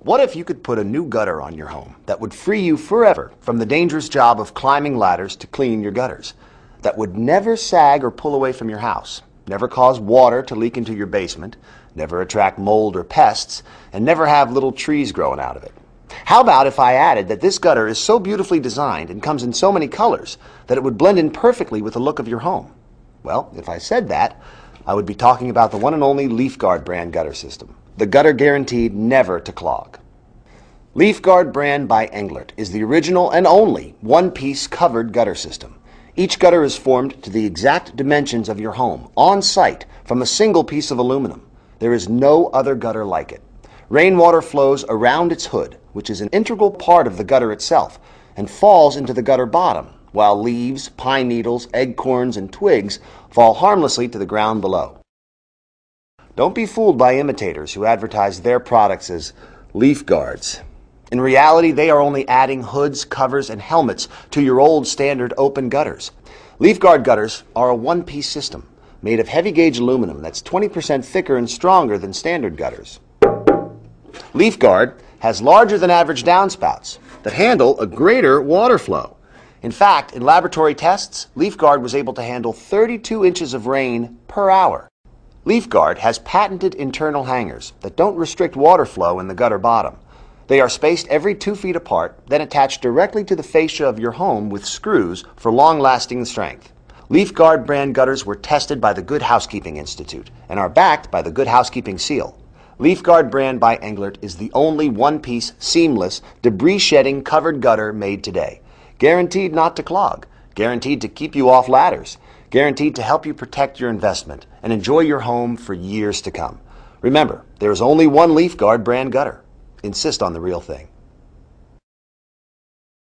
What if you could put a new gutter on your home that would free you forever from the dangerous job of climbing ladders to clean your gutters? That would never sag or pull away from your house, never cause water to leak into your basement, never attract mold or pests, and never have little trees growing out of it. How about if I added that this gutter is so beautifully designed and comes in so many colors that it would blend in perfectly with the look of your home? Well, if I said that, I would be talking about the one and only LeafGuard brand gutter system. The gutter guaranteed never to clog. LeafGuard brand by Englert is the original and only one-piece covered gutter system. Each gutter is formed to the exact dimensions of your home, on site, from a single piece of aluminum. There is no other gutter like it. Rainwater flows around its hood, which is an integral part of the gutter itself, and falls into the gutter bottom, while leaves, pine needles, acorns, and twigs fall harmlessly to the ground below. Don't be fooled by imitators who advertise their products as LeafGuards. In reality, they are only adding hoods, covers, and helmets to your old standard open gutters. LeafGuard gutters are a one-piece system made of heavy-gauge aluminum that's 20% thicker and stronger than standard gutters. LeafGuard has larger than average downspouts that handle a greater water flow. In fact, in laboratory tests, LeafGuard was able to handle 32 inches of rain per hour. LeafGuard has patented internal hangers that don't restrict water flow in the gutter bottom. They are spaced every 2 feet apart, then attached directly to the fascia of your home with screws for long-lasting strength. LeafGuard brand gutters were tested by the Good Housekeeping Institute and are backed by the Good Housekeeping Seal. LeafGuard brand by Englert is the only one-piece, seamless, debris-shedding covered gutter made today. Guaranteed not to clog, guaranteed to keep you off ladders, guaranteed to help you protect your investment and enjoy your home for years to come. Remember, there is only one LeafGuard brand gutter. Insist on the real thing.